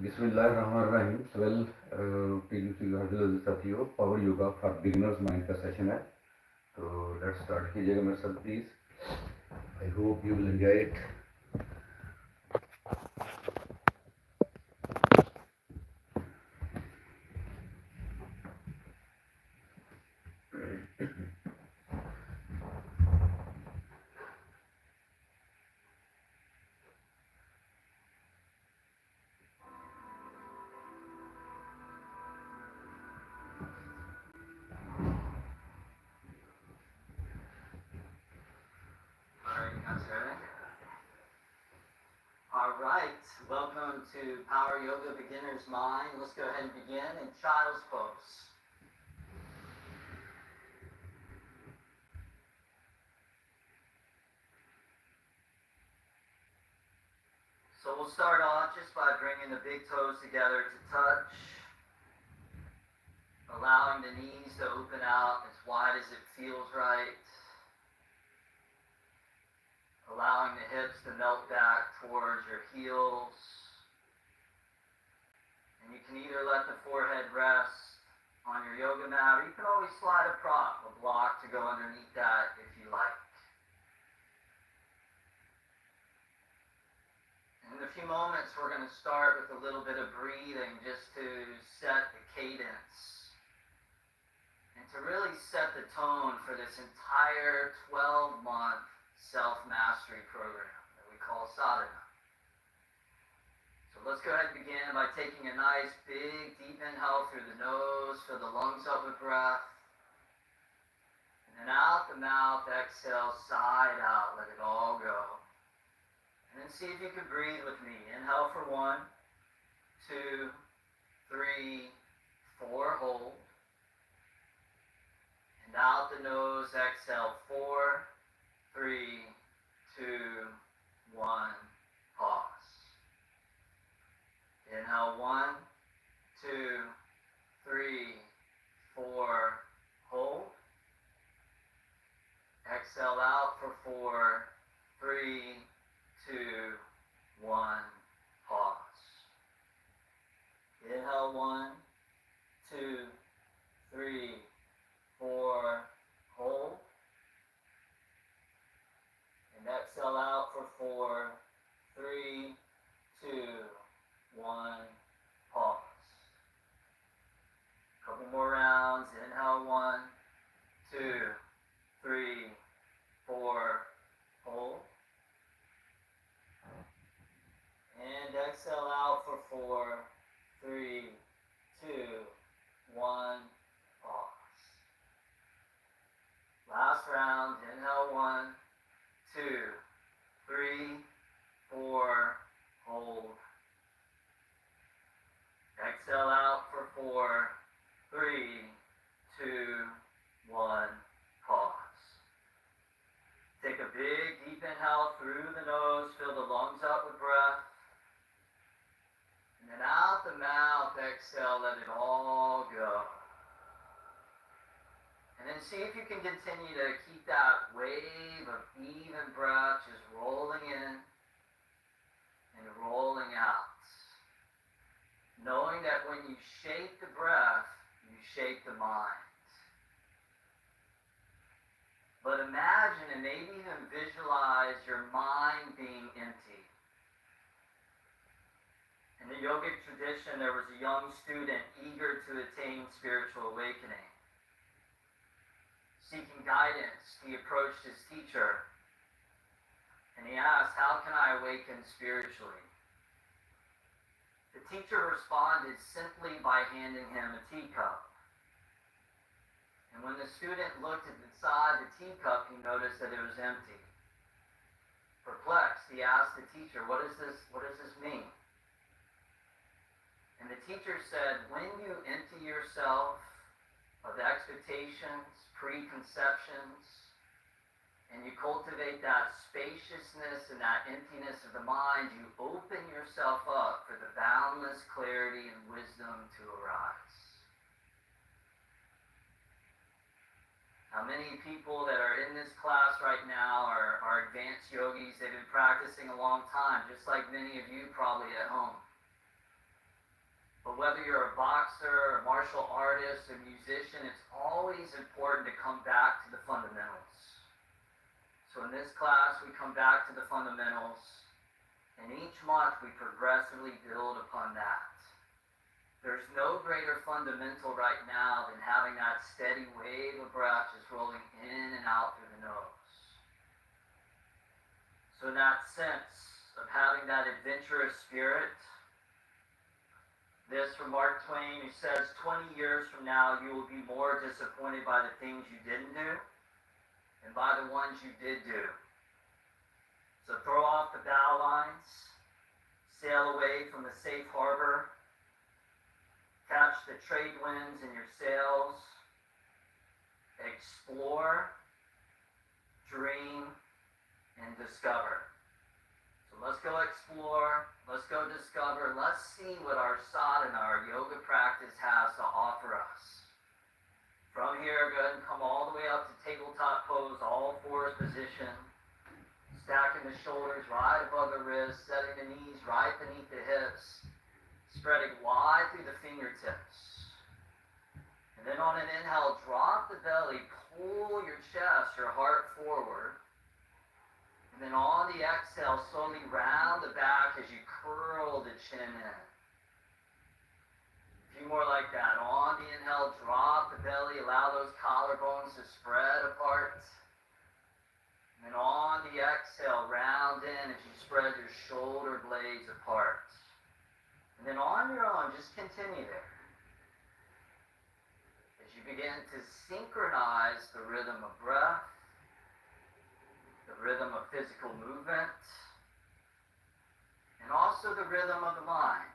बिस्मिल्लाहिर्रहमानिर्रहीम। Well TWC साथियों, power yoga for beginners mind का सेशन है, तो लेट्स स्टार्ट कीजिएगा मेरे साथ please. I hope you will enjoy it. All right, welcome to Power Yoga Beginner's Mind. Let's go ahead and begin in Child's Pose. So we'll start off just by bringing the big toes together to touch, allowing the knees to open out as wide as it feels right, allowing the hips to melt back towards your heels. And you can either let the forehead rest on your yoga mat, or you can always slide a prop, a block to go underneath that if you like. In a few moments, we're going to start with a little bit of breathing just to set the cadence and to really set the tone for this entire 12-month self-mastery program that we call sadhana. So let's go ahead and begin by taking a nice big deep inhale through the nose, fill the lungs up with breath, and then out the mouth, exhale, side out, let it all go. And then see if you can breathe with me. Inhale for 1, 2, 3, 4, hold. And out the nose, exhale, 4, 3, 2, 1, pause. Inhale, 1, 2, 3, 4, hold. Exhale out for 4, 3, 2, 1, pause. Inhale, 1, 2, 3, 4, hold. And exhale out for 4, 3, 2, 1, pause. Couple more rounds. Inhale, 1, 2, 3, 4, hold. And exhale out for 4, 3, 2, 1, pause. Last round. Inhale, 1, 2, 3, 4, hold. Exhale out for 4, 3, 2, 1, pause. Take a big deep inhale through the nose, fill the lungs up with breath. And then out the mouth, exhale, let it all go. And then see if you can continue to keep that wave of even breath just rolling in and rolling out. Knowing that when you shape the breath, you shape the mind. But imagine and maybe even visualize your mind being empty. In the yogic tradition, there was a young student eager to attain spiritual awakening. Seeking guidance, he approached his teacher and he asked, "How can I awaken spiritually?" The teacher responded simply by handing him a teacup. And when the student looked inside the teacup, he noticed that it was empty. Perplexed, he asked the teacher, What does this mean?" And the teacher said, "When you empty yourself of expectations, preconceptions, and you cultivate that spaciousness and that emptiness of the mind, you open yourself up for the boundless clarity and wisdom to arise." Now, many people that are in this class right now are advanced yogis. They've been practicing a long time, just like many of you probably at home. But whether you're a boxer, a martial artist, a musician, it's always important to come back to the fundamentals. So in this class, we come back to the fundamentals, and each month we progressively build upon that. There's no greater fundamental right now than having that steady wave of breath just rolling in and out through the nose. So in that sense of having that adventurous spirit, this from Mark Twain, who says, 20 years from now, you will be more disappointed by the things you didn't do than by the ones you did do. So throw off the bow lines, sail away from the safe harbor, catch the trade winds in your sails, explore, dream, and discover. So let's go explore, let's go discover, let's see what our sadhana, our yoga practice has to offer us. From here, go ahead and come all the way up to tabletop pose, all fours position, stacking the shoulders right above the wrists, setting the knees right beneath the hips, spreading wide through the fingertips. And then on an inhale, drop the belly, pull your chest, your heart forward. And then on the exhale, slowly round the back as you curl the chin in. A few more like that. On the inhale, drop the belly, allow those collarbones to spread apart. And then on the exhale, round in as you spread your shoulder blades apart. And then on your own, just continue there. As you begin to synchronize the rhythm of breath, the rhythm of physical movement, and also the rhythm of the mind.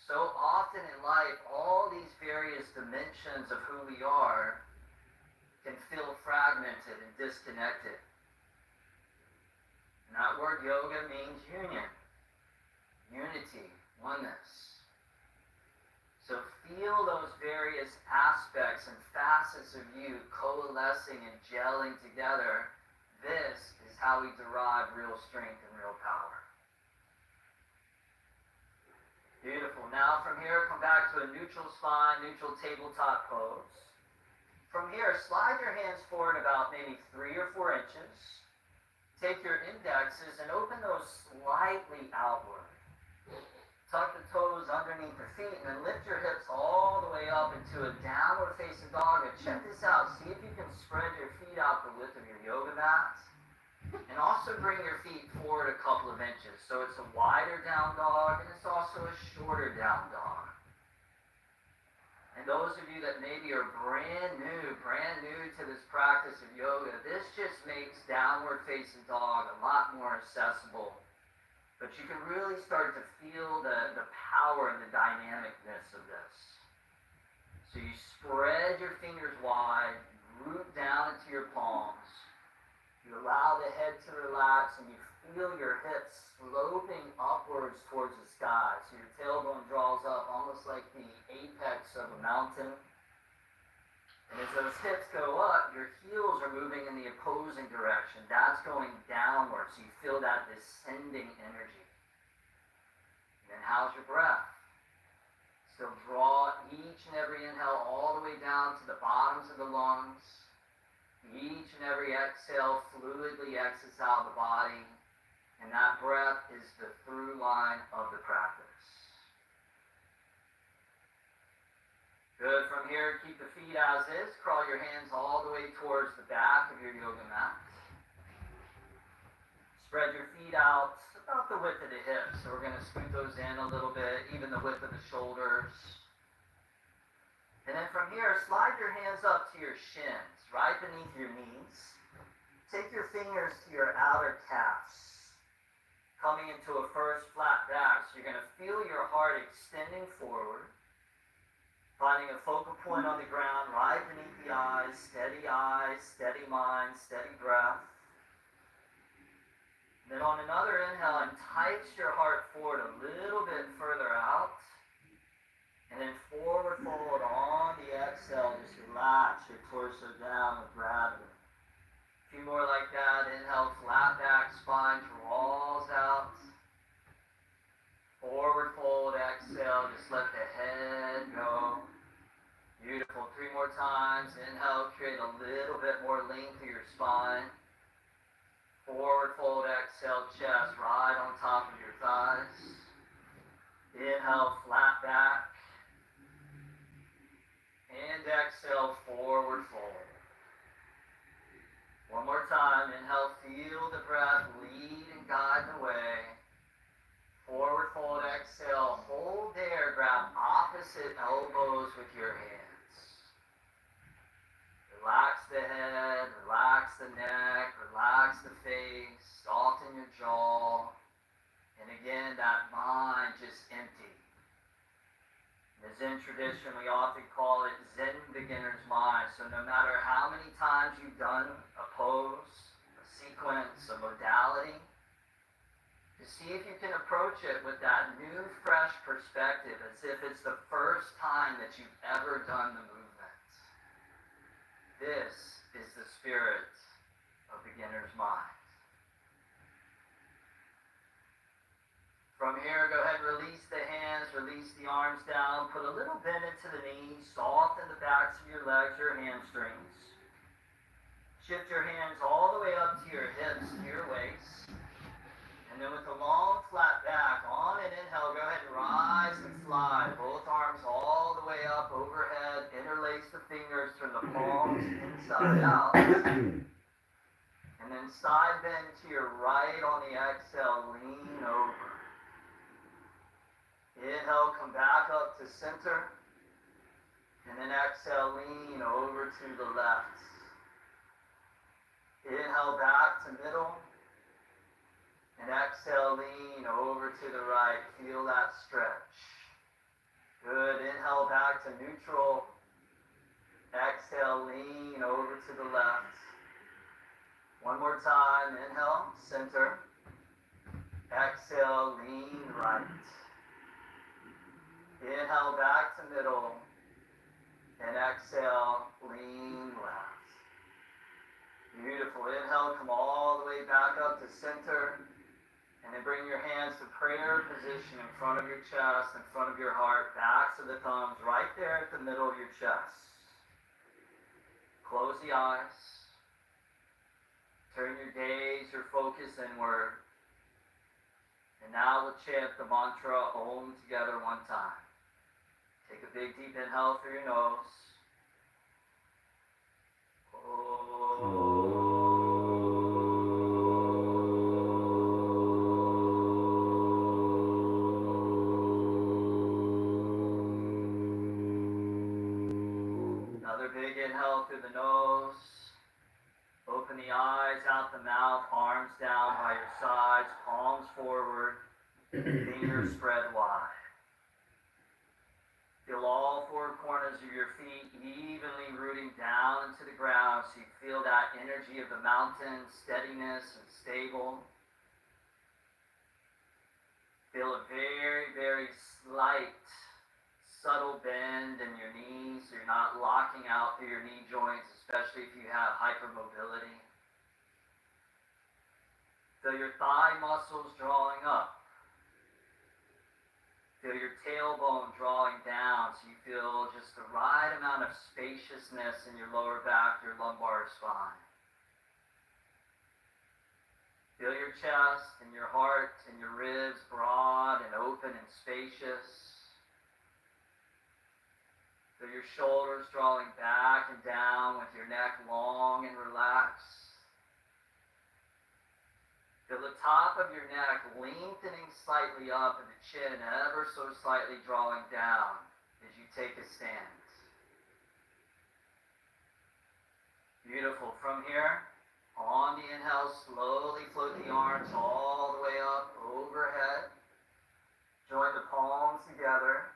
So often in life, all these various dimensions of who we are can feel fragmented and disconnected. And that word yoga means union. Unity, oneness. So feel those various aspects and facets of you coalescing and gelling together. This is how we derive real strength and real power. Beautiful. Now from here, come back to a neutral spine, neutral tabletop pose. From here, slide your hands forward about maybe 3 or 4 inches. Take your indexes and open those slightly outward. Tuck the toes underneath the feet and then lift your hips all the way up into a downward facing dog. And check this out. See if you can spread your feet out the width of your yoga mat. And also bring your feet forward a couple of inches. So it's a wider down dog and it's also a shorter down dog. And those of you that maybe are brand new to this practice of yoga, this just makes downward facing dog a lot more accessible. But you can really start to feel the power and the dynamicness of this. So you spread your fingers wide, root down into your palms. You allow the head to relax and you feel your hips sloping upwards towards the sky. So your tailbone draws up almost like the apex of a mountain. And as those hips go up, your heels are moving in the opposing direction. That's going downward, so you feel that descending energy. And then how's your breath? So draw each and every inhale all the way down to the bottoms of the lungs. Each and every exhale fluidly exits out of the body. And that breath is the through line of the practice. Good. From here, keep the feet as is. Crawl your hands all the way towards the back of your yoga mat. Spread your feet out about the width of the hips. So we're going to scoot those in a little bit, even the width of the shoulders. And then from here, slide your hands up to your shins, right beneath your knees. Take your fingers to your outer calves, coming into a first flat back. So you're going to feel your heart extending forward. Finding a focal point on the ground right beneath the eyes, steady mind, steady breath. Then on another inhale, entice your heart forward a little bit further out. And then forward fold on the exhale, just relax your torso down with gravity. A few more like that. Inhale, flat back spine draws out. Forward fold, more times. Inhale, create a little bit more length through your spine. Forward fold, exhale, chest right on top of your thighs. Inhale, flat back. And exhale, forward fold. One more time. Inhale, feel the breath lead and guide the way. Forward fold, exhale, hold there, grab opposite elbows with your hands. Relax the head, relax the neck, relax the face, soften your jaw. And again, that mind just empty. In the Zen tradition, we often call it Zen beginner's mind. So no matter how many times you've done a pose, a sequence, a modality, to see if you can approach it with that new, fresh perspective, as if it's the first time that you've ever done the movement. This is the spirit of beginner's mind. From here, go ahead and release the hands, release the arms down, put a little bend into the knees, soften the backs of your legs, your hamstrings. Shift your hands all the way up to your hips, to your waist. And then with a long flat back, on an inhale, go ahead and rise and slide. Both arms all the way up overhead. Interlace the fingers, turn the palms inside out. And then side bend to your right on the exhale, lean over. Inhale, come back up to center. And then exhale, lean over to the left. Inhale, back to middle. And exhale, lean over to the right. Feel that stretch. Good. Inhale, back to neutral. Exhale, lean over to the left. One more time. Inhale, center. Exhale, lean right. Inhale, back to middle. And exhale, lean left. Beautiful. Inhale, come all the way back up to center. And then bring your hands to prayer position in front of your chest, in front of your heart, backs of the thumbs, right there at the middle of your chest. Close the eyes. Turn your gaze, your focus inward. And now we'll chant the mantra Om together one time. Take a big deep inhale through your nose. Om. Big inhale through the nose. Open the eyes, out the mouth, arms down by your sides, palms forward, fingers spread wide. Feel all four corners of your feet evenly rooting down into the ground so you feel that energy of the mountain, steadiness and stable. Feel a very, very slight subtle bend in your knees so you're not locking out through your knee joints, especially if you have hypermobility. Feel your thigh muscles drawing up. Feel your tailbone drawing down so you feel just the right amount of spaciousness in your lower back, your lumbar spine. Feel your chest and your heart and your ribs broad and open and spacious. Feel your shoulders drawing back and down with your neck long and relaxed. Feel the top of your neck lengthening slightly up and the chin ever so slightly drawing down as you take a stand. Beautiful. From here, on the inhale, slowly float the arms all the way up overhead. Join the palms together.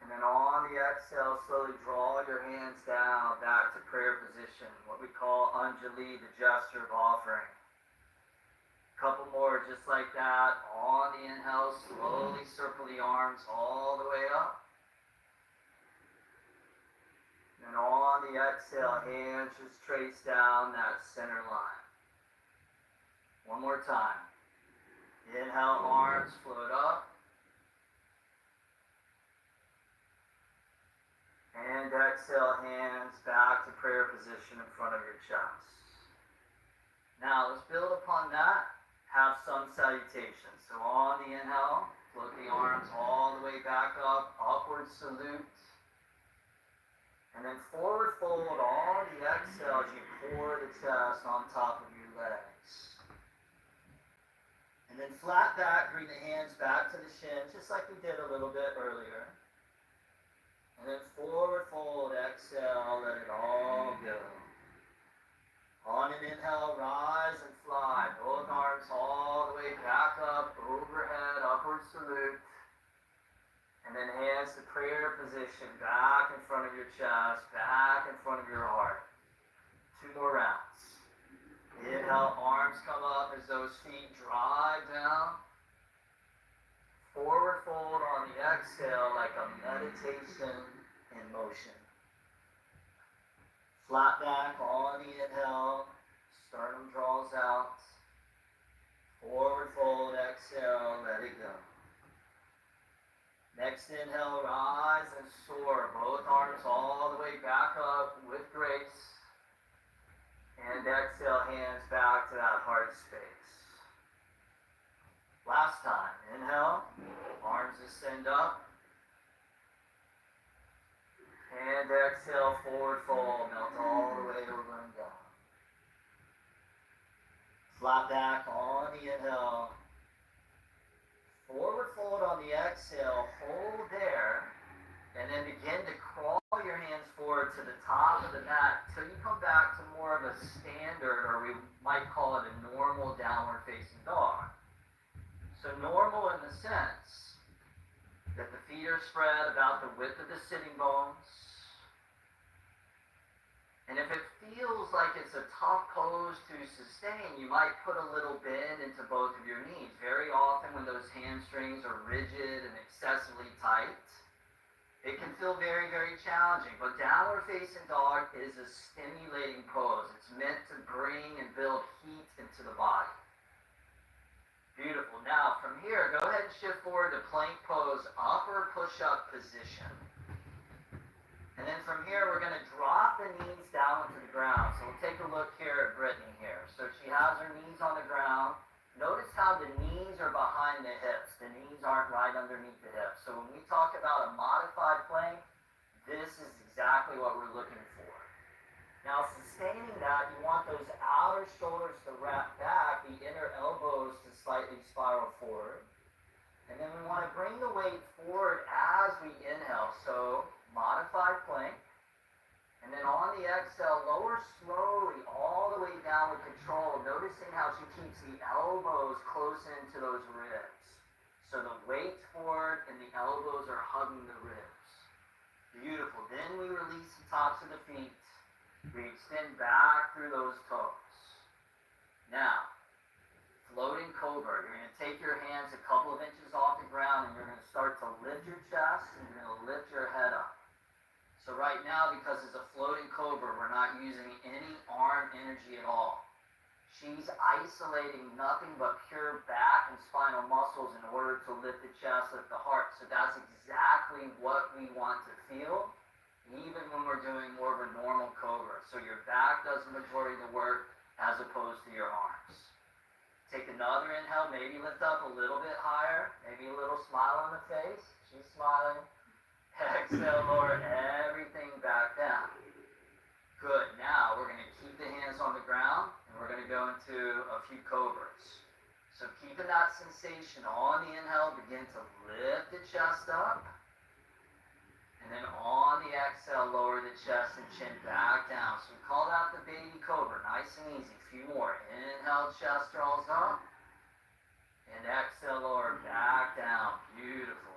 And then on the exhale, slowly draw your hands down back to prayer position, what we call Anjali, the gesture of offering. A couple more just like that. On the inhale, slowly circle the arms all the way up. And on the exhale, hands just trace down that center line. One more time. Inhale, arms float up. And exhale, hands back to prayer position in front of your chest. Now let's build upon that. Have sun salutation. So on the inhale, float the arms all the way back up, upward salute. And then forward fold on the exhale as you pour the chest on top of your legs. And then flat back, bring the hands back to the shins, just like we did a little bit earlier. And then forward fold, exhale, let it all go. On an inhale, rise and fly. Both arms all the way back up, overhead, upward salute. And then hands to prayer position, back in front of your chest, back in front of your heart. 2 more rounds. Inhale, arms come up as those feet drive down. Forward fold on the exhale like a meditation in motion. Flat back on the inhale, sternum draws out. Forward fold, exhale, let it go. Next inhale, rise and soar. Both arms all the way back up with grace. And exhale, hands back to that heart space. Last time, inhale, arms ascend up. And exhale, forward fold, melt all the way over and down. Flat back on the inhale. Forward fold on the exhale, hold there, and then begin to crawl your hands forward to the top of the mat until you come back to more of a standard, or we might call it a normal downward facing dog. So normal in the sense that the feet are spread about the width of the sitting bones. And if it feels like it's a tough pose to sustain, you might put a little bend into both of your knees. Very often when those hamstrings are rigid and excessively tight, it can feel very, very challenging. But downward facing dog is a stimulating pose. It's meant to bring and build heat into the body. Beautiful. Now, from here, go ahead and shift forward to plank pose, upper push-up position. And then from here, we're going to drop the knees down to the ground. So we'll take a look here at Brittany here. So she has her knees on the ground. Notice how the knees are behind the hips. The knees aren't right underneath the hips. So when we talk about a modified plank, this is exactly what we're looking for. Now, sustaining that, you want those outer shoulders to wrap back, the inner elbows to slightly spiral forward. And then we want to bring the weight forward as we inhale. So modified plank. And then on the exhale, lower slowly all the way down with control, noticing how she keeps the elbows close into those ribs. So the weight forward and the elbows are hugging the ribs. Beautiful. Then we release the tops of the feet. We extend back through those toes. Now, floating cobra. You're going to take your hands a couple of inches off the ground and you're going to start to lift your chest and you're going to lift your head up. So right now, because it's a floating cobra, we're not using any arm energy at all. She's isolating nothing but pure back and spinal muscles in order to lift the chest, lift the heart. So that's exactly what we want to feel, even when we're doing more of a normal cobra. So your back does the majority of the work as opposed to your arms. Take another inhale, maybe lift up a little bit higher, maybe a little smile on the face. She's smiling. Exhale, lower everything back down. Good. Now we're going to keep the hands on the ground and we're going to go into a few cobras. So keeping that sensation on the inhale, begin to lift the chest up. And then on the exhale, lower the chest and chin back down. So we call that the baby cobra. Nice and easy. A few more. Inhale, chest draws up. And exhale, lower back down. Beautiful.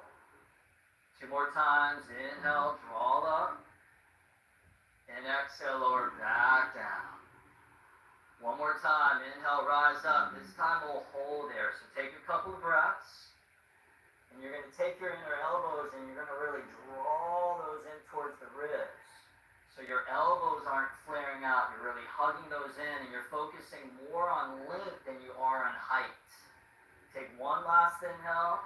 2 more times. Inhale, draw up. And exhale, lower back down. 1 more time. Inhale, rise up. This time we'll hold there. So take a couple of breaths. And you're going to take your inner elbows and you're going to really draw those in towards the ribs. So your elbows aren't flaring out. You're really hugging those in and you're focusing more on length than you are on height. Take 1 last inhale.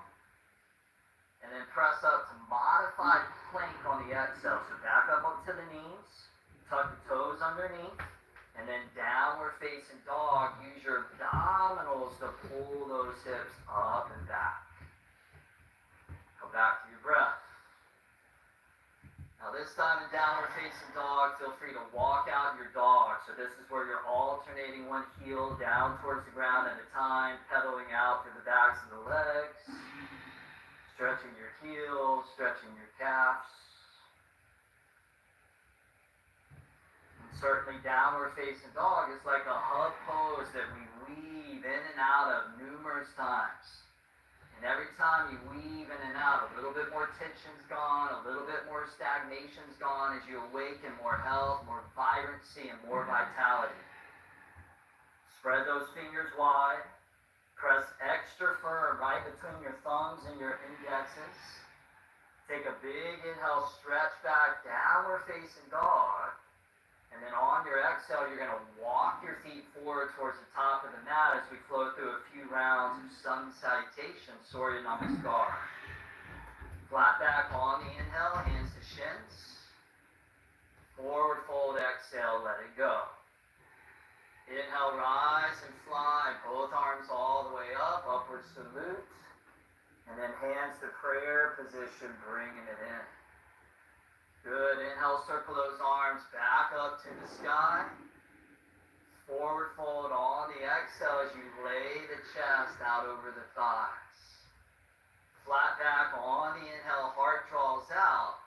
And then press up to modified plank on the exhale. So back underneath. And then downward facing dog, use your abdominals to pull those hips up and back. Come back to your breath. Now this time in downward facing dog, feel free to walk out your dog. So this is where you're alternating one heel down towards the ground at a time, pedaling out through the backs of the legs, stretching your heels, stretching your calves. Certainly downward facing dog is like a hug pose that we weave in and out of numerous times. And every time you weave in and out, a little bit more tension's gone, a little bit more stagnation's gone as you awaken more health, more vibrancy, and more vitality. Spread those fingers wide. Press extra firm right between your thumbs and your indexes. Take a big inhale, stretch back, downward facing dog. And then on your exhale, you're going to walk your feet forward towards the top of the mat as we flow through a few rounds of sun salutation, Surya Namaskar. Flat back on the inhale, hands to shins. Forward fold, exhale, let it go. Inhale, rise and fly, both arms all the way up, upward salute. And then hands to prayer position, bringing it in. Good. Inhale, circle those arms back up to the sky. Forward fold on the exhale as you lay the chest out over the thighs. Flat back on the inhale, heart draws out.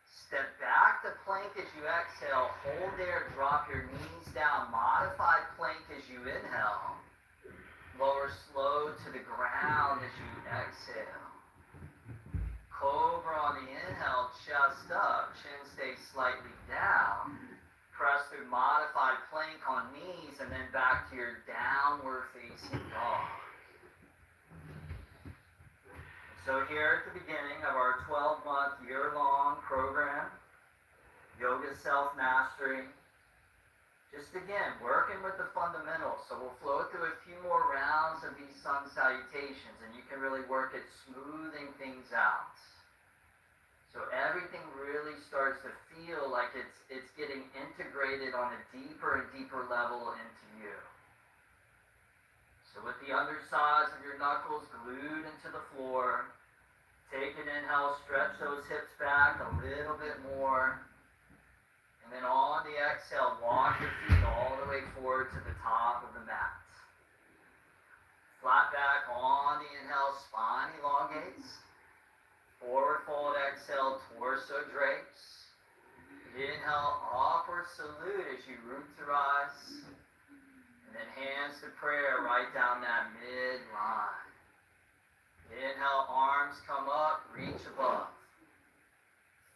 Step back to plank as you exhale. Hold there, drop your knees down. Modified plank as you inhale. Lower slow to the ground as you exhale. Cobra on the inhale, chest up, chin stays slightly down. Press through modified plank on knees and then back to your downward facing dog. So here at the beginning of our 12-month year-long program, Yoga Self-Mastery, just again, working with the fundamentals. So we'll flow through a few more rounds of these sun salutations and you can really work at smoothing things out. So everything really starts to feel like it's getting integrated on a deeper and deeper level into you. So with the undersides of your knuckles glued into the floor, take an inhale, stretch those hips back a little bit more. And then on the exhale, walk your feet all the way forward to the top of the mat. Flat back on the inhale, spine elongates. Forward fold, exhale, torso drapes. Inhale, upward salute as you root to rise. And then hands to prayer right down that midline. Inhale, arms come up, reach above.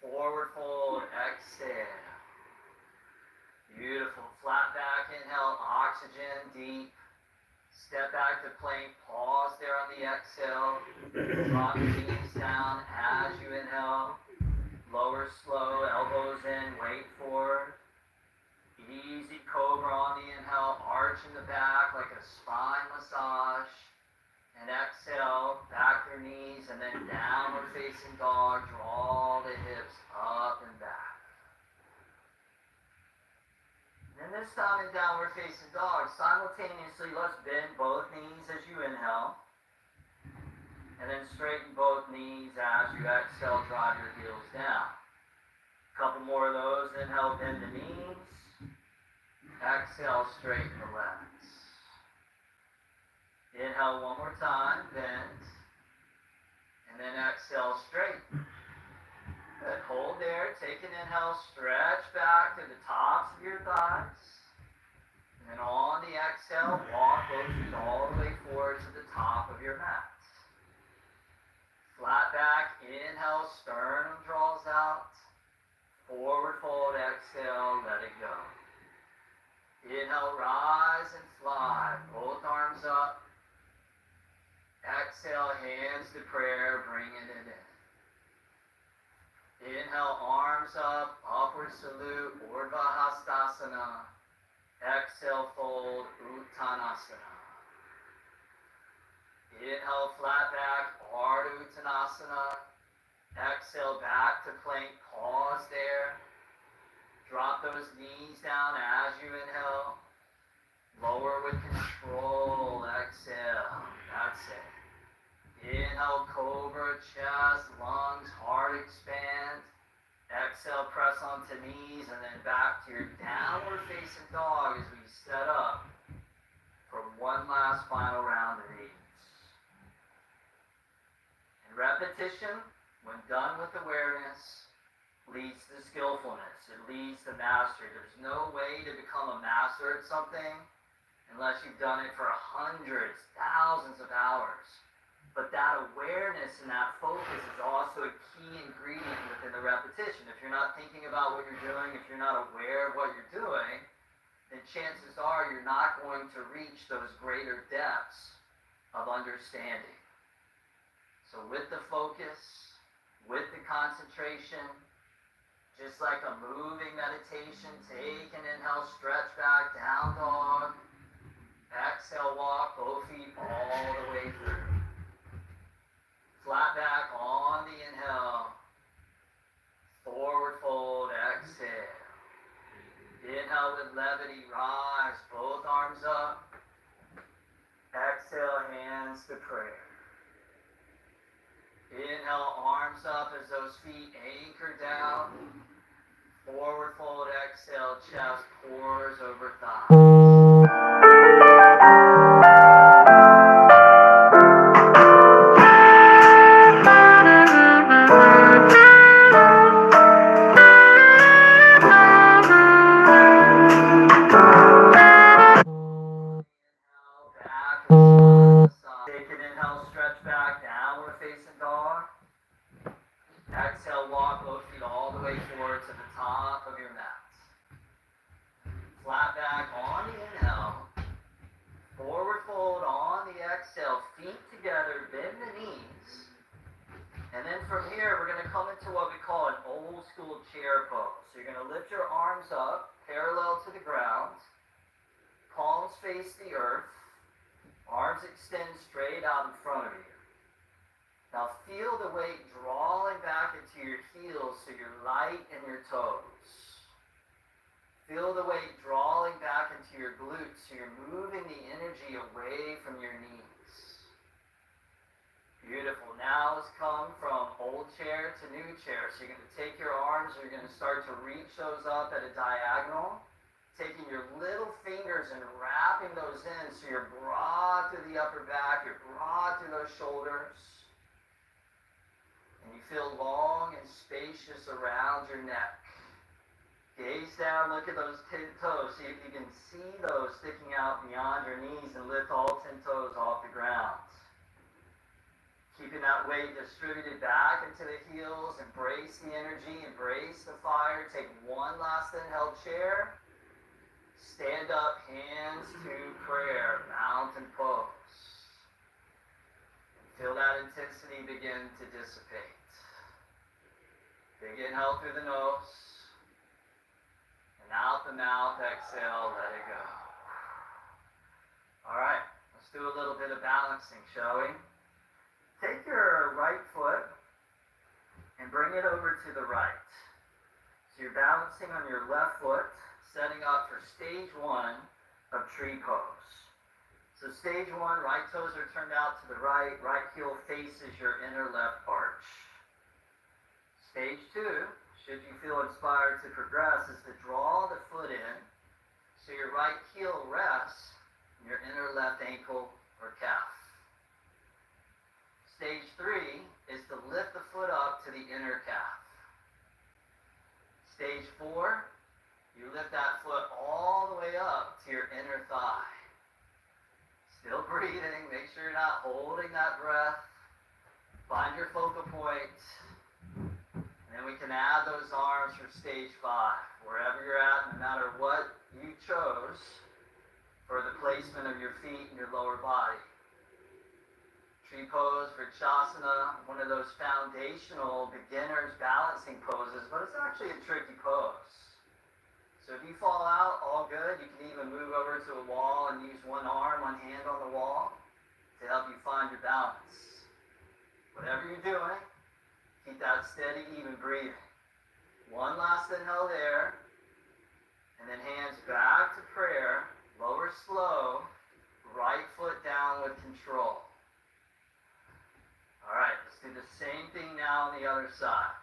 Forward fold, exhale. Beautiful. Flat back, inhale, oxygen, deep. Step back to plank, pause there on the exhale. Drop your knees down as you inhale. Lower slow, elbows in, weight forward. Easy cobra on the inhale, arch in the back like a spine massage. And exhale, back your knees, and then downward facing dog. Draw the hips up and back. And this time in downward facing dog, simultaneously let's bend both knees as you inhale. And then straighten both knees as you exhale, drive your heels down. A couple more of those. Inhale, bend the knees. Exhale, straighten the legs. Inhale one more time, bend. And then exhale, straighten. Good. Hold there. Take an inhale. Stretch back to the tops of your thighs. And then on the exhale, walk both feet all the way forward to the top of your mat. Flat back. Inhale. Sternum draws out. Forward fold. Exhale. Let it go. Inhale. Rise and fly. Both arms up. Exhale. Hands to prayer. Bringing it in. Inhale, arms up, upward salute, Urdhva Hastasana. Exhale, fold, Uttanasana. Inhale, flat back, Ardha Uttanasana. Exhale, back to plank, pause there. Drop those knees down as you inhale. Lower with control. Exhale. That's it. Inhale, cobra, chest, lungs, heart expand. Exhale, press onto knees, and then back to your downward facing dog as we set up for one last final round of these. And repetition, when done with awareness, leads to skillfulness. It leads to mastery. There's no way to become a master at something unless you've done it for hundreds, thousands of hours. But that awareness and that focus is also a key ingredient within the repetition. If you're not thinking about what you're doing, if you're not aware of what you're doing, then chances are you're not going to reach those greater depths of understanding. So with the focus, with the concentration, just like a moving meditation, take an inhale, stretch back, down dog. Exhale, walk, both feet all the way through. Flat back on the inhale. Forward fold, exhale. Inhale with levity, rise, both arms up. Exhale, hands to prayer. Inhale, arms up as those feet anchor down. Forward fold, exhale, chest pours over thighs. Take an inhale, stretch back, downward facing dog. Exhale, walk both feet all the way forward to the top of your mat. Flat back on the inhale. Forward fold on the exhale. Feet together, bend the knees. And then from here, we're going to come into what we call an old school chair pose. So you're going to lift your arms up, parallel to the ground. Palms face the earth. Arms extend straight out in front of you. Now feel the weight drawing back into your heels so you're light in your toes. Feel the weight drawing back into your glutes so you're moving the energy away from your knees. Beautiful. Now let's come from old chair to new chair. So you're going to take your arms, you're going to start to reach those up at a diagonal. Taking your little fingers and wrapping those in so you're broad through the upper back, you're broad through those shoulders. And you feel long and spacious around your neck. Gaze down, look at those 10 toes, see if you can see those sticking out beyond your knees and lift all 10 toes off the ground. Keeping that weight distributed back into the heels, embrace the energy, embrace the fire. Take one last inhale, chair. Stand up, hands to prayer, mountain pose. Feel that intensity begin to dissipate. Big inhale through the nose. And out the mouth, exhale, let it go. All right, let's do a little bit of balancing, shall we? Take your right foot and bring it over to the right. So you're balancing on your left foot, setting up for stage one of tree pose. So stage one, right toes are turned out to the right heel faces your inner left arch. Stage two, should you feel inspired to progress, is to draw the foot in so your right heel rests in your inner left ankle or calf. Stage three is to lift the foot up to the inner calf. Stage four, you lift that foot all the way up to your inner thigh. Still breathing, make sure you're not holding that breath. Find your focal point. And then we can add those arms for stage five. Wherever you're at, no matter what you chose for the placement of your feet and your lower body. Tree pose, Vrikshasana, one of those foundational beginner's balancing poses, but it's actually a tricky pose. So if you fall out, all good. You can even move over to a wall and use one arm, one hand on the wall to help you find your balance. Whatever you're doing, keep that steady, even breathing. One last inhale there. And then hands back to prayer, lower slow, right foot down with control. All right, let's do the same thing now on the other side.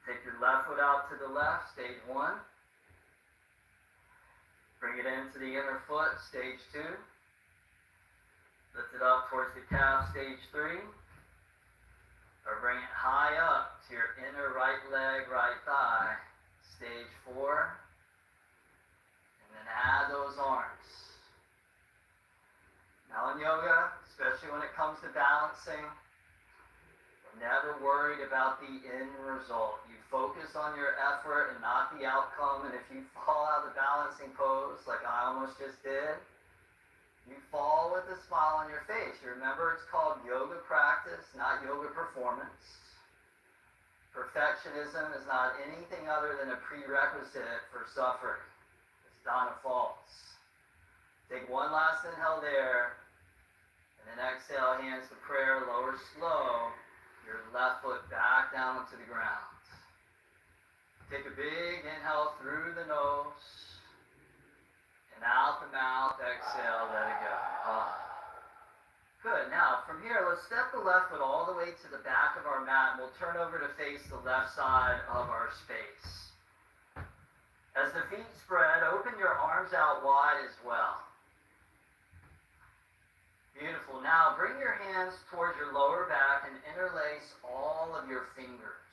Take your left foot out to the left, stage 1. Bring it into the inner foot, stage 2. Lift it up towards the calf, stage 3. Or bring it high up to your inner right leg, right thigh, stage 4. And then add those arms. Now in yoga, especially when it comes to balancing, we're never worried about the end result. You focus on your effort and not the outcome, and if you fall out of the balancing pose, like I almost just did, you fall with a smile on your face. You remember it's called yoga practice, not yoga performance. Perfectionism is not anything other than a prerequisite for suffering. It's Donna false. Take one last inhale there, and then exhale, hands to prayer, lower slow, your left foot back down to the ground. Take a big inhale through the nose, and out the mouth, exhale, let it go. Good. Now, from here, let's step the left foot all the way to the back of our mat, and we'll turn over to face the left side of our space. As the feet spread, open your arms out wide as well. Beautiful. Now, bring your hands towards your lower back and interlace all of your fingers.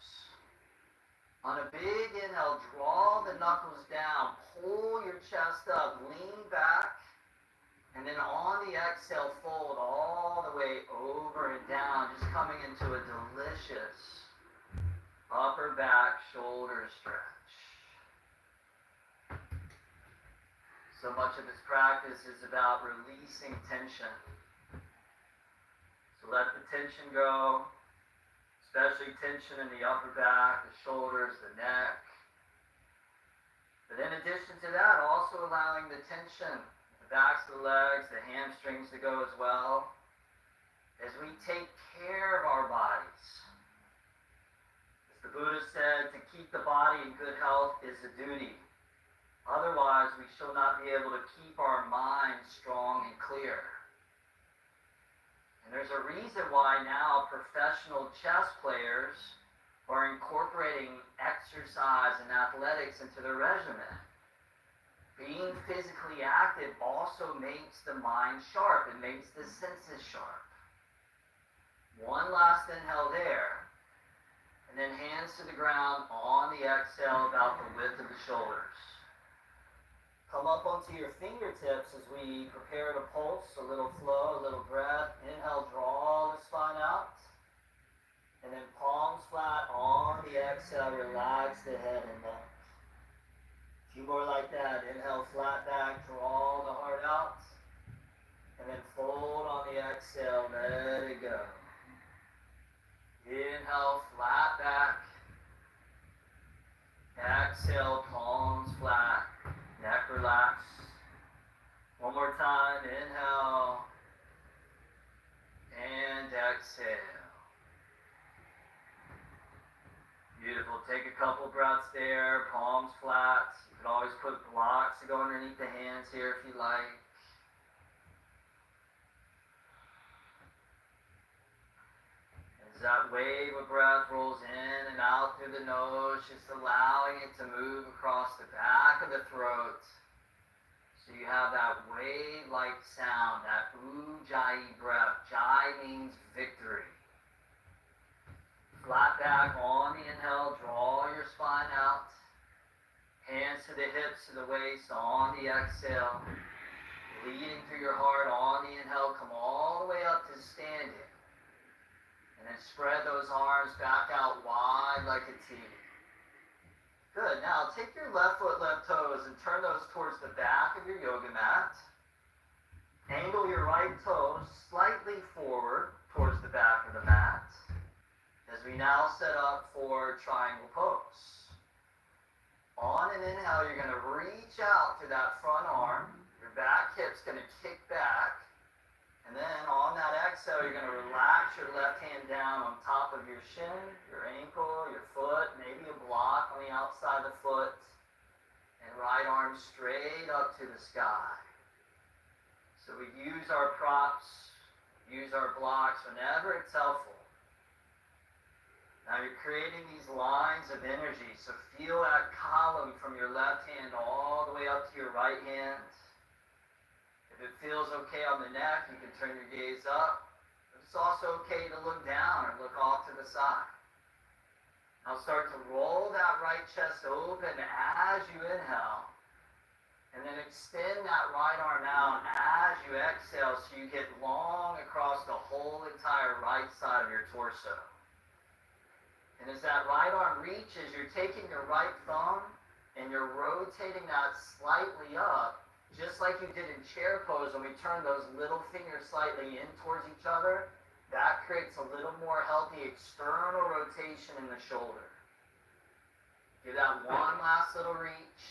On a big inhale, draw the knuckles down, pull your chest up, lean back, and then on the exhale, fold all the way over and down, just coming into a delicious upper back shoulder stretch. So much of this practice is about releasing tension. So let the tension go, especially tension in the upper back, the shoulders, the neck. But in addition to that, also allowing the tension, the backs of the legs, the hamstrings to go as well, as we take care of our bodies. As the Buddha said, to keep the body in good health is a duty. Otherwise, we shall not be able to keep our minds strong and clear. And there's a reason why now professional chess players are incorporating exercise and athletics into their regimen. Being physically active also makes the mind sharp. It makes the senses sharp. One last inhale there. And then hands to the ground on the exhale about the width of the shoulders. Come up onto your fingertips as we prepare to pulse, a little flow, a little breath. Inhale, draw the spine out. And then palms flat on the exhale, relax the head and neck. A few more like that. Inhale, flat back, draw the heart out. And then fold on the exhale, let it go. Inhale, flat back. Exhale, palms flat. Neck relax. One more time. Inhale. And exhale. Beautiful. Take a couple breaths there. Palms flat. You can always put blocks to go underneath the hands here if you like. As that wave of breath rolls in and out through the nose, just allowing it to move across the back of the throat. So you have that wave-like sound, that ujjayi breath. Jai means victory. Flat back on the inhale, draw your spine out. Hands to the hips, to the waist on the exhale. Leading through your heart on the inhale, come all the way up to standing. And then spread those arms back out wide like a T. Good. Now take your left foot, left toes, and turn those towards the back of your yoga mat. Angle your right toes slightly forward towards the back of the mat. As we now set up for triangle pose. On an inhale, you're going to reach out to that front arm. Your back hip's going to kick back. And then on that exhale, you're going to relax your left hand down on top of your shin, your ankle, your foot, maybe a block on the outside of the foot. And and right arm straight up to the sky. So we use our props, use our blocks whenever it's helpful. Now you're creating these lines of energy, so feel that column from your left hand all the way up to your right hand. If it feels okay on the neck, you can turn your gaze up. But it's also okay to look down or look off to the side. Now start to roll that right chest open as you inhale. And then extend that right arm out as you exhale so you get long across the whole entire right side of your torso. And as that right arm reaches, you're taking your right thumb and you're rotating that slightly up, just like you did in chair pose when we turn those little fingers slightly in towards each other. That creates a little more healthy external rotation in the shoulder. Give that one last little reach.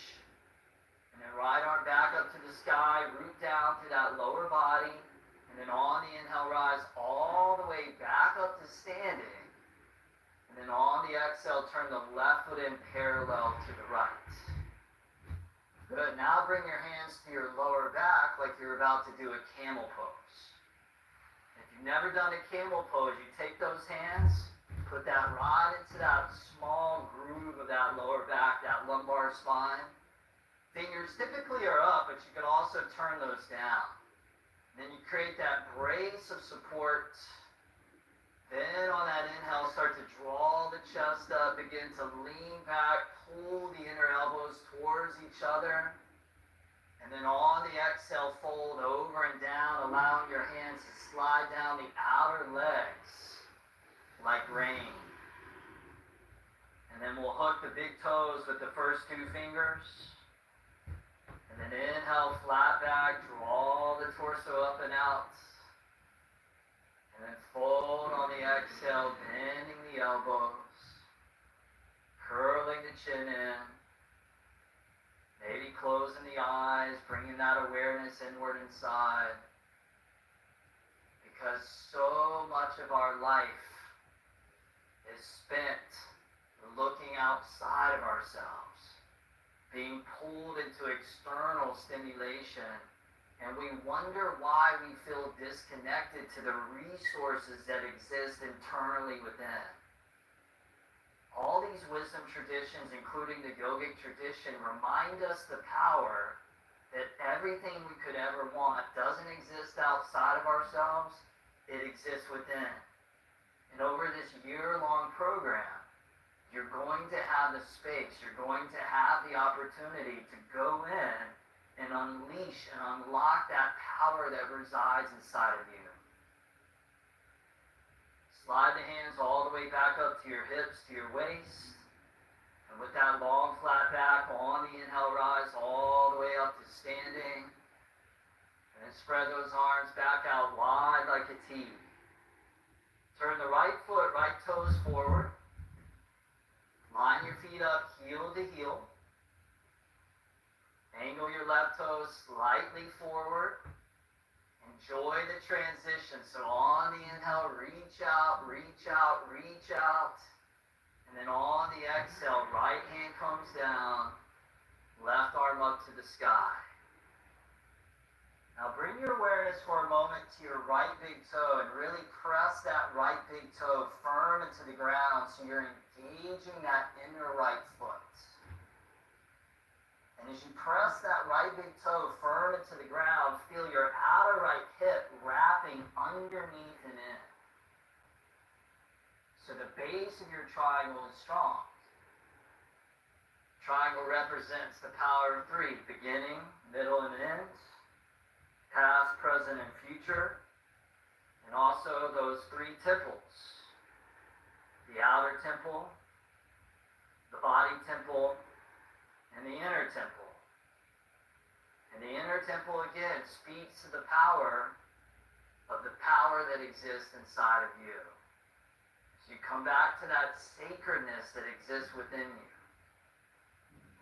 And then right arm back up to the sky, root down through that lower body. And then on the inhale, rise all the way back up to standing. And then on the exhale, turn the left foot in parallel to the right. Good. Now bring your hands to your lower back like you're about to do a camel pose. If you've never done a camel pose, you take those hands, put that right into that small groove of that lower back, that lumbar spine. Fingers typically are up, but you can also turn those down. Then you create that brace of support. Then on that inhale, start to draw the chest up, begin to lean back, pull the inner elbows towards each other. And then on the exhale, fold over and down, allowing your hands to slide down the outer legs like rain. And then we'll hook the big toes with the first two fingers. And then inhale, flat back, draw the torso up and out. And then fold on the exhale, bending the elbows, curling the chin in, maybe closing the eyes, bringing that awareness inward inside. Because so much of our life is spent looking outside of ourselves, being pulled into external stimulation. And we wonder why we feel disconnected to the resources that exist internally within. All these wisdom traditions, including the yogic tradition, remind us the power that everything we could ever want doesn't exist outside of ourselves, it exists within. And over this year-long program, you're going to have the space, you're going to have the opportunity to go in and unleash and unlock that power that resides inside of you. Slide the hands all the way back up to your hips, to your waist. And with that long flat back on the inhale, rise all the way up to standing. And then spread those arms back out wide like a T. Turn the right foot, right toes forward. Line your feet up, heel to heel. Angle your left toes slightly forward. Enjoy the transition. So on the inhale, reach out, reach out, reach out. And then on the exhale, right hand comes down, left arm up to the sky. Now bring your awareness for a moment to your right big toe and really press that right big toe firm into the ground so you're engaging that inner right foot. And as you press that right big toe firm into the ground, feel your outer right hip wrapping underneath and in. So the base of your triangle is strong. Triangle represents the power of three: beginning, middle, and end, past, present, and future, and also those three temples: the outer temple, the body temple, and the inner temple. And the inner temple, again, speaks to the power that exists inside of you. So you come back to that sacredness that exists within you.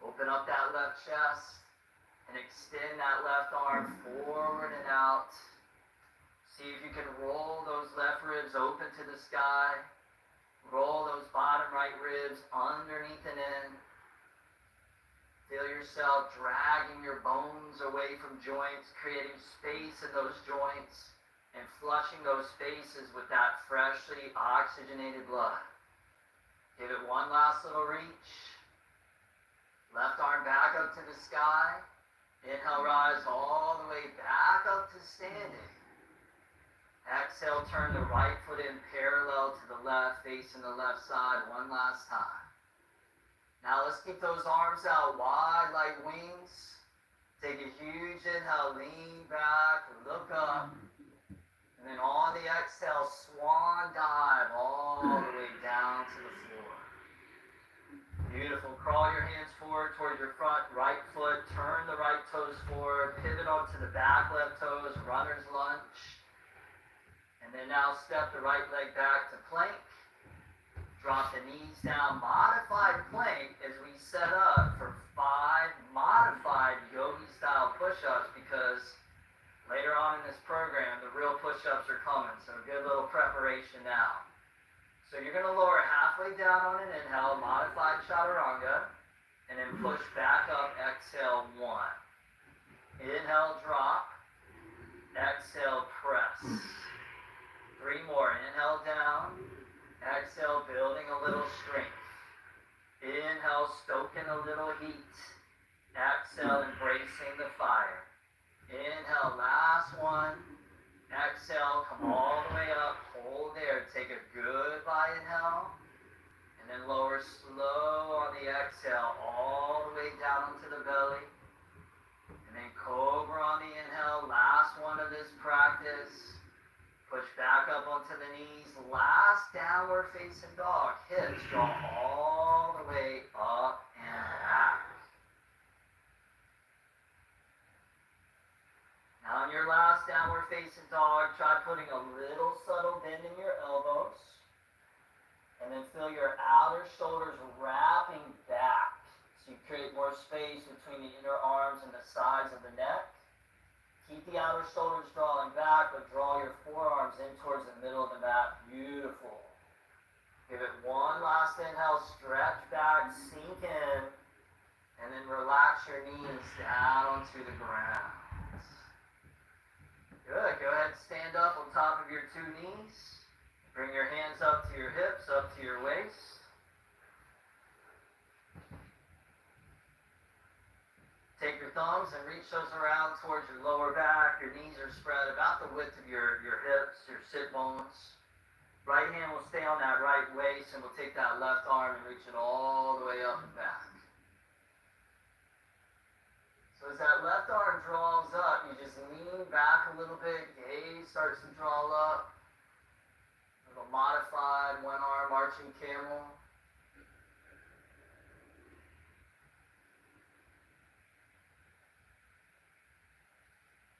Open up that left chest and extend that left arm forward and out. See if you can roll those left ribs open to the sky. Roll those bottom right ribs underneath and in. Feel yourself dragging your bones away from joints, creating space in those joints, and flushing those spaces with that freshly oxygenated blood. Give it one last little reach. Left arm back up to the sky. Inhale, rise all the way back up to standing. Exhale, turn the right foot in parallel to the left, facing the left side one last time. Now let's keep those arms out wide like wings. Take a huge inhale, lean back, look up. And then on the exhale, swan dive all the way down to the floor. Beautiful. Crawl your hands forward towards your front right foot. Turn the right toes forward. Pivot onto the back left toes, runner's lunge. And then now step the right leg back to plank. Drop the knees down, modified plank as we set up for 5 modified yogi-style push-ups, because later on in this program, the real push-ups are coming, so a good little preparation now. So you're going to lower halfway down on an inhale, modified chaturanga, and then push back up, exhale, 1. Inhale, drop, exhale, press. 3 more, inhale down. Exhale, building a little strength. Inhale, stoking a little heat. Exhale, embracing the fire. Inhale, last one. Exhale, come all the way up. Hold there. Take a goodbye inhale. And then lower slow on the exhale, all the way down into the belly. And then cobra on the inhale. Last one of this practice. Push back up onto the knees. Last downward facing dog. Hips draw all the way up and back. Now in your last downward facing dog, try putting a little subtle bend in your elbows. And then feel your outer shoulders wrapping back. So you create more space between the inner arms and the sides of the neck. Keep the outer shoulders drawing back, but draw your forearms in towards the middle of the mat. Beautiful. Give it one last inhale, stretch back, sink in, and then relax your knees down to the ground. Good. Go ahead and stand up on top of your 2 knees. Bring your hands up to your hips, up to your waist. Take your thumbs and reach those around towards your lower back. Your knees are spread about the width of your hips, your sit bones. Right hand will stay on that right waist, and we'll take that left arm and reach it all the way up and back. So as that left arm draws up, you just lean back a little bit, gaze starts to draw up. A little modified one arm arching camel.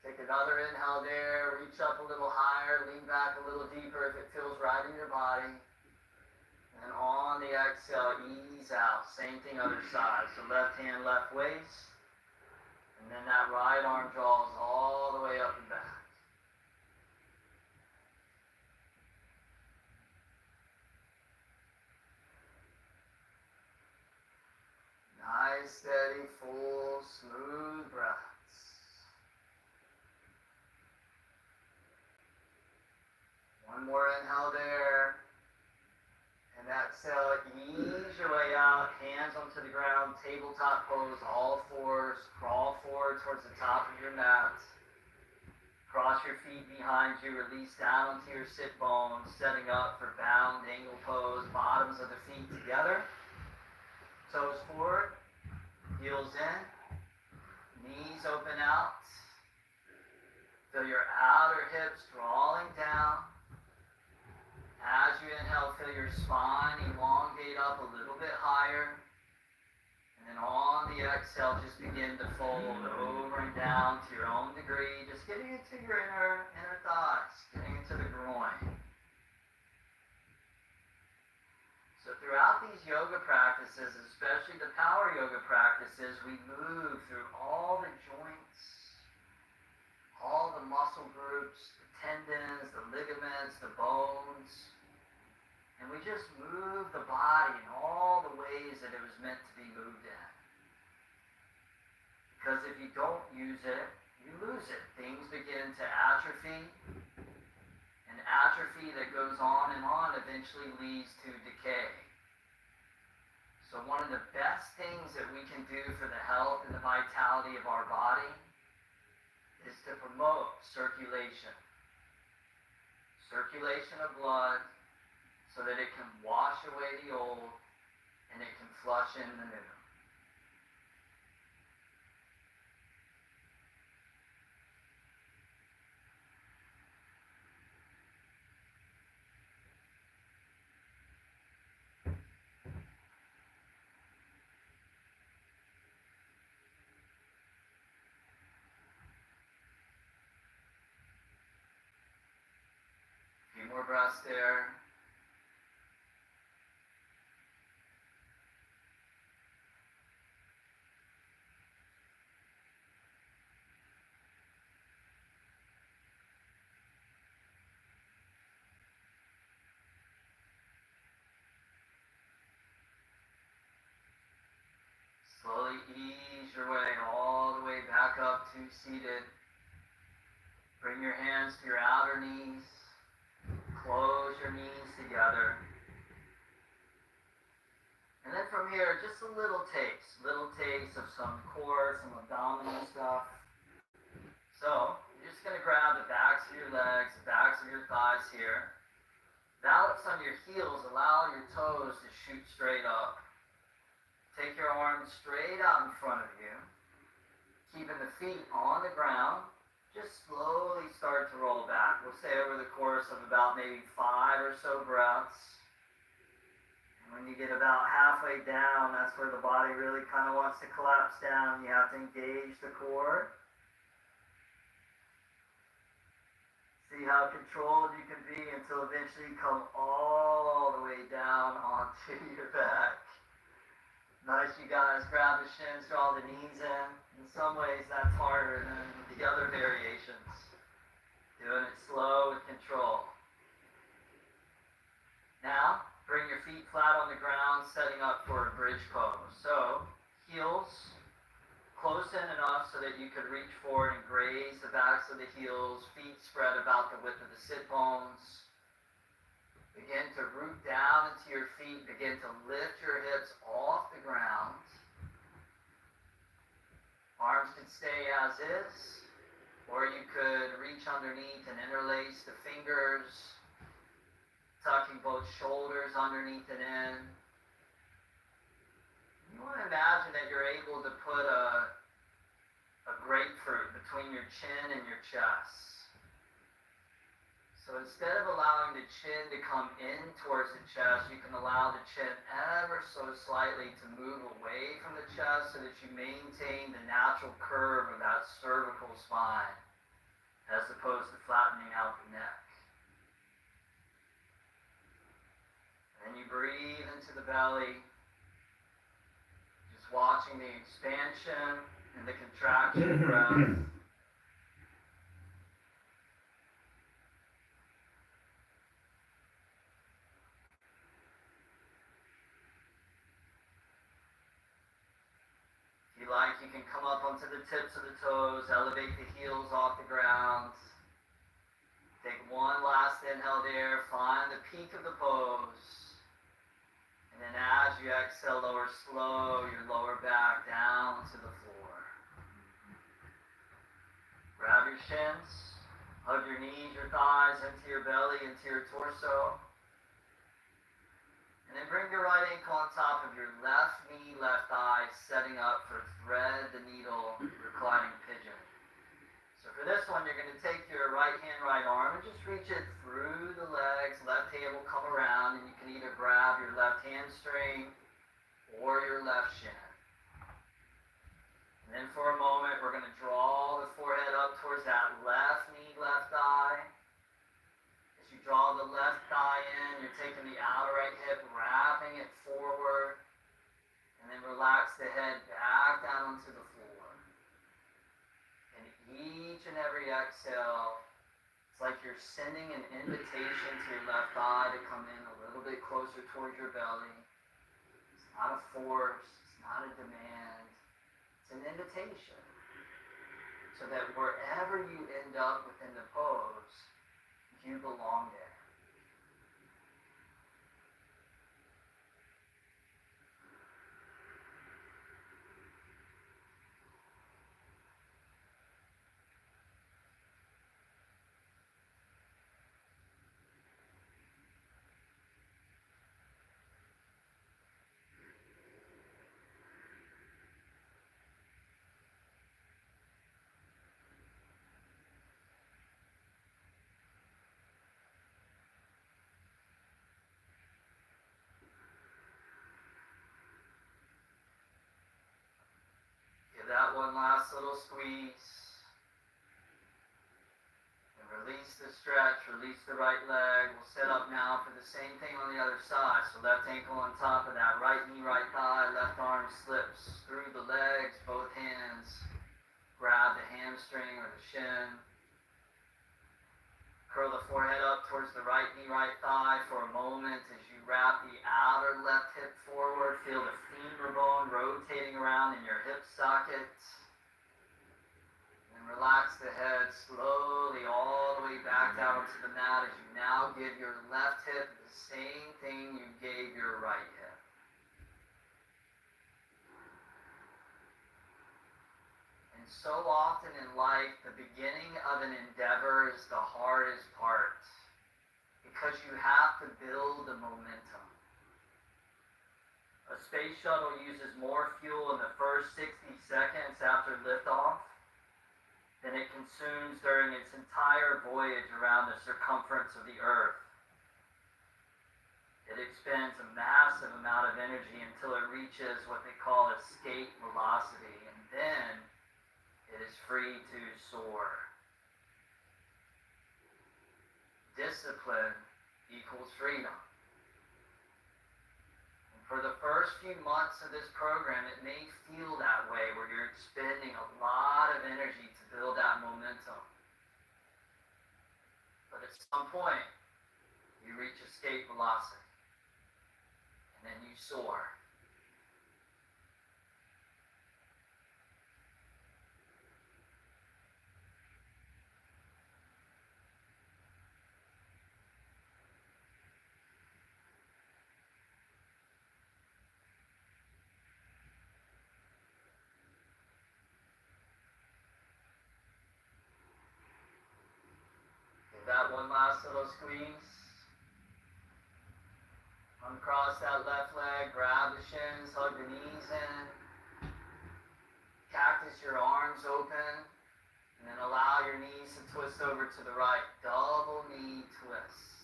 Take another inhale there, reach up a little higher, lean back a little deeper if it feels right in your body. And then on the exhale, ease out. Same thing other side. So left hand, left waist. And then that right arm draws all the way up and back. Nice, steady, full, smooth breaths. One more inhale there. And exhale, ease your way out. Hands onto the ground, tabletop pose, all fours. Crawl forward towards the top of your mat. Cross your feet behind you, release down into your sit bones, setting up for bound angle pose. Bottoms of the feet together. Toes forward, heels in, knees open out. Feel your outer hips drawing down. As you inhale, feel your spine elongate up a little bit higher. And then on the exhale, just begin to fold over and down to your own degree. Just getting into your inner thighs, getting into the groin. So throughout these yoga practices, especially the power yoga practices, we move through all the joints, all the muscle groups, tendons, the ligaments, the bones, and we just move the body in all the ways that it was meant to be moved in. Because if you don't use it, you lose it. Things begin to atrophy, and atrophy that goes on eventually leads to decay. So one of the best things that we can do for the health and the vitality of our body is to promote circulation. Circulation of blood so that it can wash away the old and it can flush in the new. More breaths there. Slowly ease your way all the way back up to seated. Bring your hands to your outer knees. Close your knees together. And then from here, just a little taste of some core, some abdominal stuff. So, you're just going to grab the backs of your legs, the backs of your thighs here. Balance on your heels, allow your toes to shoot straight up. Take your arms straight out in front of you. Keeping the feet on the ground. Just slowly start to roll back. We'll say over the course of about maybe 5 or so breaths. And when you get about halfway down, that's where the body really kind of wants to collapse down. You have to engage the core. See how controlled you can be until eventually you come all the way down onto your back. Nice, you guys. Grab the shins, draw the knees in. In some ways, that's harder than the other variations. Doing it slow with control. Now, bring your feet flat on the ground, setting up for a bridge pose. So, heels close in enough so that you could reach forward and graze the backs of the heels, feet spread about the width of the sit bones. Begin to root down into your feet. Begin to lift your hips off the ground. Arms can stay as is, or you could reach underneath and interlace the fingers, tucking both shoulders underneath and in. You want to imagine that you're able to put a grapefruit between your chin and your chest. So instead of allowing the chin to come in towards the chest, you can allow the chin ever so slightly to move away from the chest so that you maintain the natural curve of that cervical spine as opposed to flattening out the neck. And then you breathe into the belly, just watching the expansion and the contraction breath. Like you can come up onto the tips of the toes, elevate the heels off the ground. Take one last inhale there, find the peak of the pose. And then as you exhale, slow your lower back down to the floor. Grab your shins, hug your knees, your thighs into your belly, into your torso. And then bring your right ankle on top of your left knee, left thigh, setting up for thread the needle, reclining pigeon. So for this one, you're going to take your right hand, right arm, and just reach it through the legs. Left hand will come around, and you can either grab your left hamstring or your left shin. And then for a moment, we're going to draw the forehead up towards that left knee, left thigh. You draw the left thigh in, you're taking the outer right hip, wrapping it forward, and then relax the head back down onto the floor. And each and every exhale, it's like you're sending an invitation to your left thigh to come in a little bit closer towards your belly. It's not a force, it's not a demand, it's an invitation. so that wherever you end up within the pose, you belong there. Give that one last little squeeze. And release the stretch, release the right leg. We'll set up now for the same thing on the other side. So left ankle on top of that right knee, right thigh, left arm slips through the legs, both hands. Grab the hamstring or the shin. Curl the forehead up towards the right knee, right thigh for a moment as you wrap the outer left hip forward. Feel the femur bone rotating around in your hip socket. And relax the head slowly all the way back down onto the mat as you now give your left hip the same thing you gave your right hip. So often in life, the beginning of an endeavor is the hardest part because you have to build the momentum. A space shuttle uses more fuel in the first 60 seconds after liftoff than it consumes during its entire voyage around the circumference of the Earth. It expends a massive amount of energy until it reaches what they call escape velocity, and then it is free to soar. Discipline equals freedom. And for the first few months of this program, it may feel that way, where you're expending a lot of energy to build that momentum. But at some point, you reach escape velocity, and then you soar. That one last little squeeze. Uncross that left leg, grab the shins, hug the knees in. Cactus your arms open, and then allow your knees to twist over to the right. Double knee twist.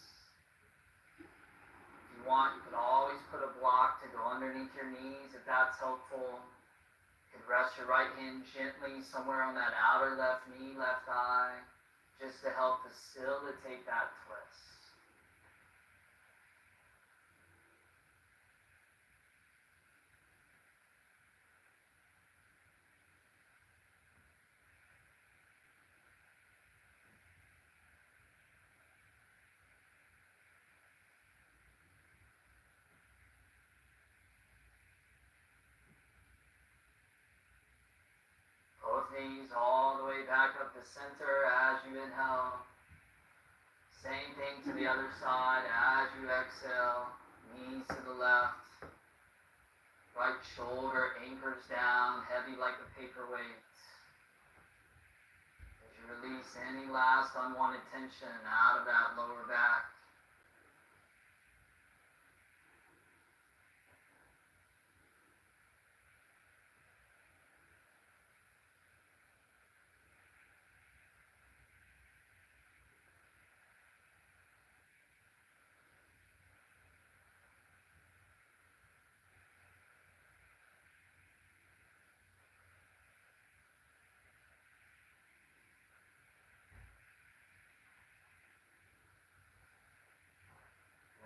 If you want, you could always put a block to go underneath your knees if that's helpful. You could rest your right hand gently somewhere on that outer left knee, left thigh, just to help facilitate that twist. Both knees all the way back up to center as you inhale. Same thing to the other side as you exhale. Knees to the left. Right shoulder anchors down, heavy like a paperweight. As you release any last unwanted tension out of that lower back.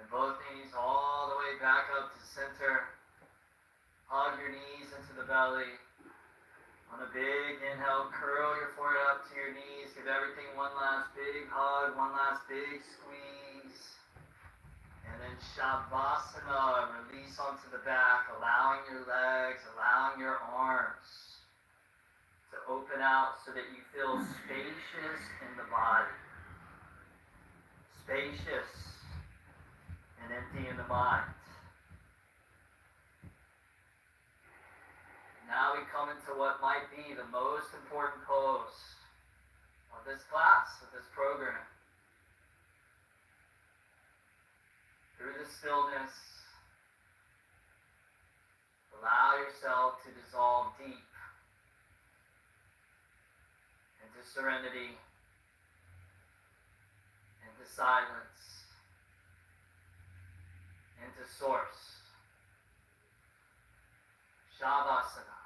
Both knees all the way back up to center. Hug your knees into the belly. On a big inhale, curl your forehead up to your knees. Give everything one last big hug, one last big squeeze. And then Shavasana, release onto the back, allowing your legs, allowing your arms to open out so that you feel spacious in the body. Spacious and empty in the mind. Now we come into what might be the most important pose of this class, of this program. Through the stillness, allow yourself to dissolve deep into serenity, into silence, into source. Shavasana.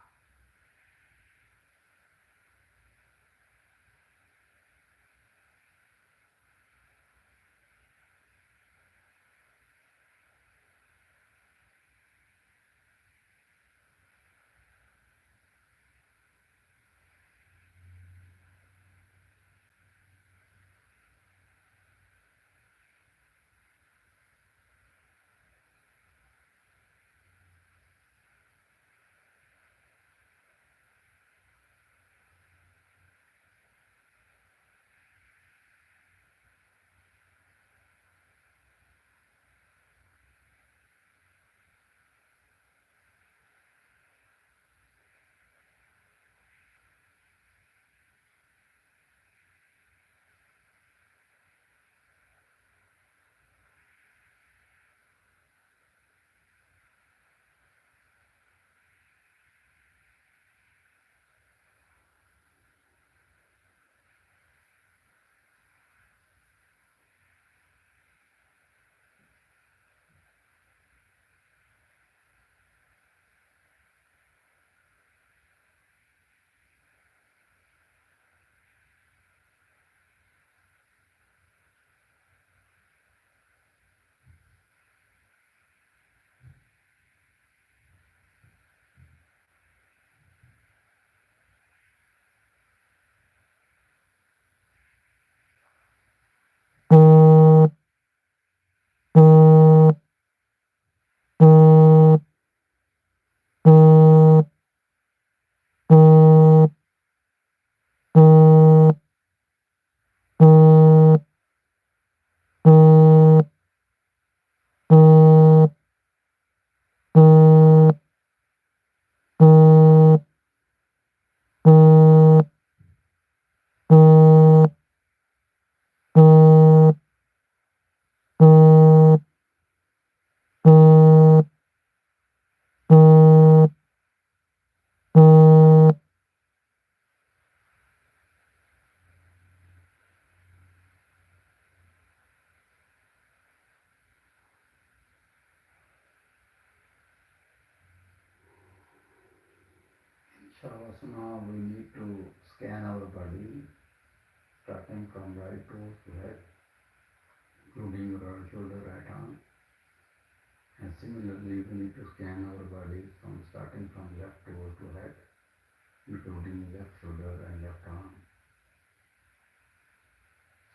Shavasana, we need to scan our body, starting from right toes to head, including your right shoulder, right arm. And similarly, we need to scan our body from starting from left toe to head, including left shoulder and left arm.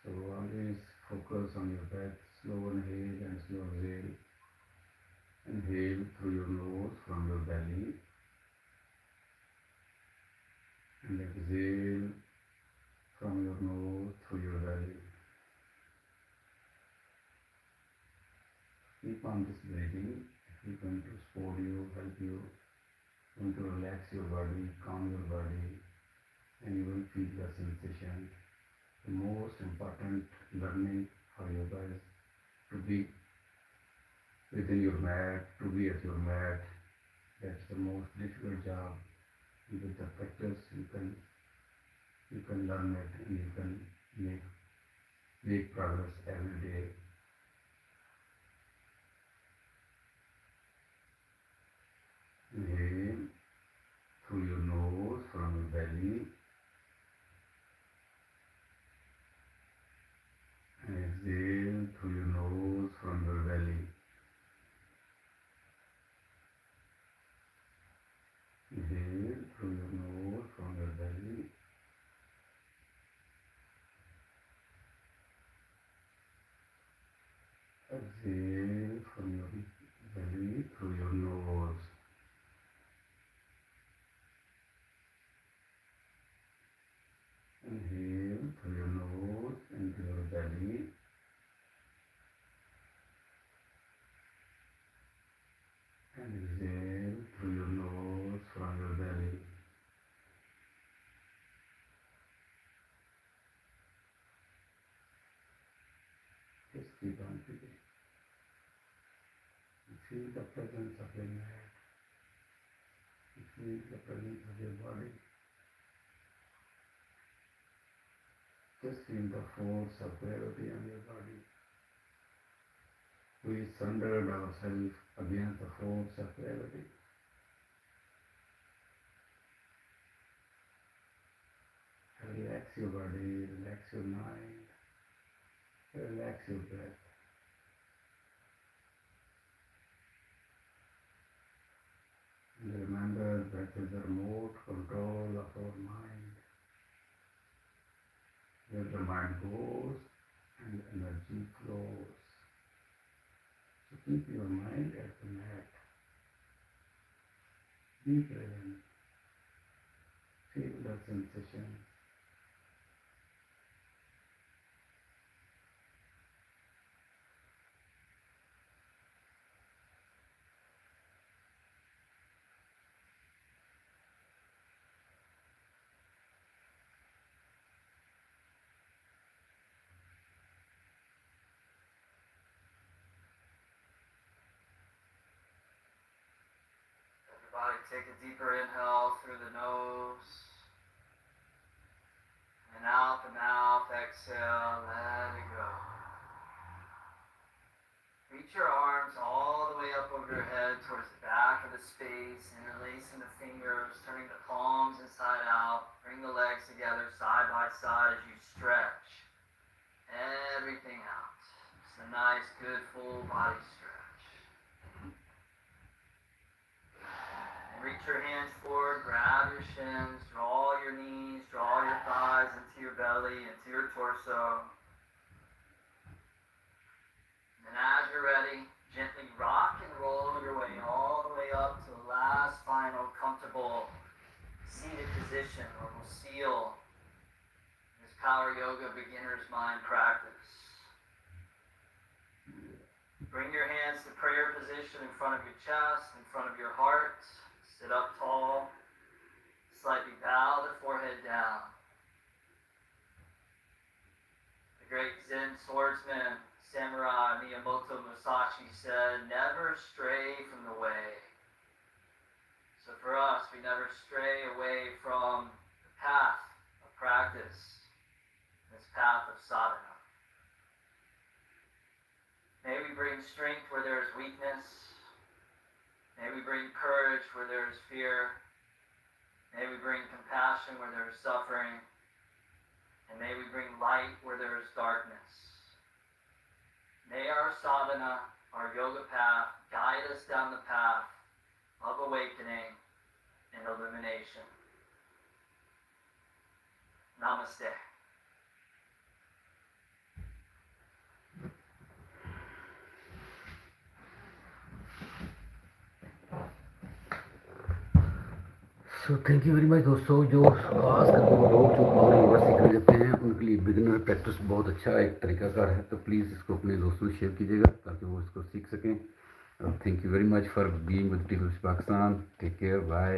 So always focus on your breath, slow inhale and slow exhale. Inhale through your nose from your belly and exhale from your nose through your belly. Keep on this breathing. If it's going to support you, help you, going to relax your body, calm your body, and you will feel the sensation. The most important learning for yoga is to be within your mat, to be at your mat. That's the most difficult job. And with the practice, you can learn it and you can make progress every day. Inhale through your nose from your belly and exhale through your nose from your belly. Inhale through your nose from your belly. Exhale from your belly through your nose. body. And exhale through your nose from your belly. Just keep on breathing. You feel the presence of your neck. You feel the presence of your body. Just feel the force of gravity on your body. We surrendered ourselves against the force of gravity. Relax your body, relax your mind, relax your breath. And remember, breath is the remote control of our mind. Where the mind goes and energy flows. So keep your mind at the mat. Be present. Feel the sensation. Everybody take a deeper inhale through the nose. And out the mouth, exhale, let it go. Reach your arms all the way up over your head towards the back of the space, interlacing the fingers, turning the palms inside out. Bring the legs together side by side as you stretch everything out. It's a nice, good, full body stretch. And reach your hands forward, grab your shins, draw your knees, draw your thighs into your belly, into your torso. And as you're ready, gently rock and roll your way all the way up to the last final comfortable seated position where we'll seal this Power Yoga beginner's mind practice. Bring your hands to prayer position in front of your chest, in front of your heart. Sit up tall. Slightly bow the forehead down. The great Zen swordsman, Samurai Miyamoto Musashi said, never stray from the way. So for us, we never stray away from the path of practice, this path of sadhana. May we bring strength where there is weakness. May we bring courage where there is fear. May we bring compassion where there is suffering. And may we bring light where there is darkness. May our sadhana, our yoga path, guide us down the path of awakening and illumination. Namaste. So thank you very much दोस्तों, जो खास करके वो लोग जो power yoga सीखने जाते हैं उनके लिए बिगिनर प्रैक्टिस बहुत अच्छा एक तरीकाकार है, तो प्लीज़ इसको अपने दोस्तों से शेयर कीजिएगा ताकि वो इसको सीख सकें. Thank you very much for being with TWC Pakistan. Take care, bye.